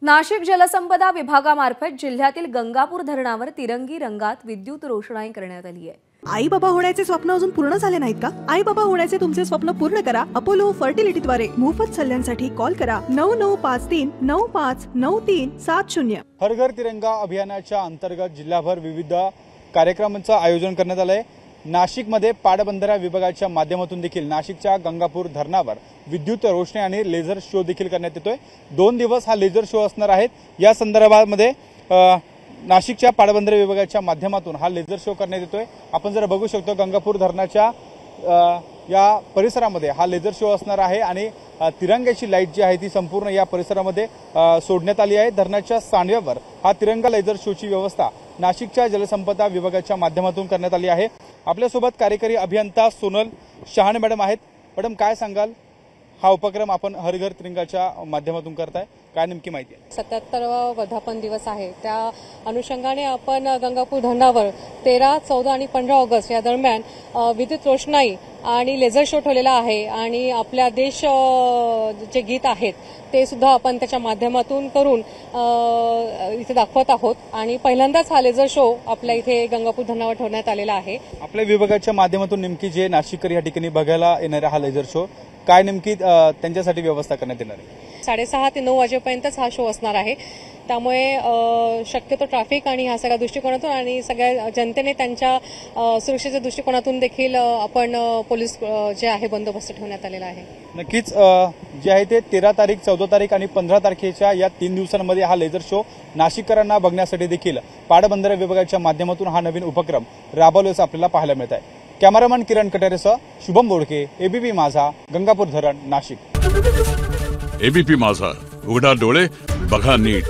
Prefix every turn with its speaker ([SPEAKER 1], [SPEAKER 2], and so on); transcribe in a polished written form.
[SPEAKER 1] नाशिक जलसंपदा विभागामार्फत जिल्ह्यातील गंगापूर धरणावर तिरंगी रंगात विद्युत रोषणाई करण्यात आली आहे।
[SPEAKER 2] आई बाबा होण्याचे स्वप्न अजून पूर्ण झाले नाहीत का? आई बाबा होण्याचे तुमचे स्वप्न पूर्ण करा अपोलो फर्टिलिटीद्वारे। मोफत सल्ल्यांसाठी कॉल करा 9953959370।
[SPEAKER 3] हर घर तिरंगा अभियानाच्या अंतर्गत जिल्हाभर विविध कार्यक्रमांचं आयोजन करण्यात आलंय। नाशिकमध्ये पाटबंधारा विभागाच्या माध्यमातून देखील नाशिकच्या गंगापूर धरणावर विद्युत रोषणाई आणि लेझर शो देखील करण्यात येतोय। 2 दिवस हा लेझर शो असणार आहेत। या संदर्भामध्ये नाशिकच्या पाटबंधारा विभागाच्या माध्यमातून हा लेझर शो करण्यात येतोय। आपण जर बघू शकतो गंगापूर धरणाच्या या परिसरामध्ये हा लेझर शो असणार आहे आणि तिरंग्याची लाईट जी आहे ती संपूर्ण या परिसरामध्ये सोडण्यात आली आहे। धरणाच्या सांडव्यावर हा तिरंगा लेझर शोची व्यवस्था नाशिकच्या जलसंपदा विभागाच्या माध्यमातून करण्यात आली आहे। आपल्यासोबत कार्यकारी अभियंता सोनल शहाणे मॅडम आहेत। मॅडम काय सांगाल, हा उपक्रम आपण हर घर तिरंगाच्या माध्यमातून करताय, काय नेमकी माहिती आहे?
[SPEAKER 4] 77वा वर्धापन दिवस आहे, त्या अनुषंगाने आपण गंगापूर धरणावर 13, 14 आणि 15 ऑगस्ट या दरम्यान विद्युत रोषणाई आणि लेझर शो ठेवलेला आहे आणि आपल्या देश जे गीत आहेत ते सुद्धा आपण त्याच्या माध्यमातून करून इथे दाखवत आहोत आणि पहिल्यांदाच हा लेझर शो आपल्या इथे गंगापूर धरणावर ठेवण्यात आलेला आहे।
[SPEAKER 3] आपल्या विभागाच्या माध्यमातून नेमकी जे नाशिककरी या ठिकाणी बघायला येणारा हा लेझर शो काय नेमकी त्यांच्यासाठी व्यवस्था करण्यात येणार आहे? 6:30 ते 9 वाजेपर्यंतच हा शो असणार आहे। त्यामुळे शक्यतो ट्रॅफिक आणि ह्या सगळ्या दृष्टिकोनातून आणि सगळ्या जनतेने त्यांच्या सुरक्षेच्या दृष्टिकोनातून देखील आपण पोलीस जे आहे बंदोबस्त ठेवण्यात आलेला आहे। नक्कीच जे आहे ते 13 तारीख, 14 तारीख आणि 15 तारखेच्या या 3 दिवसांमध्ये हा लेझर शो नाशिककरांना बघण्यासाठी देखील पाटबंधारा विभागाच्या माध्यमातून हा नवीन उपक्रम राबवल्याचं आपल्याला पाहायला मिळत आहे। कॅमेरामॅन किरण कटारेसह शुभम बोडके, एबीपी माझा, गंगापूर धरण, नाशिक।
[SPEAKER 5] एबीपी माझा, उघडा डोळे बघा नीट।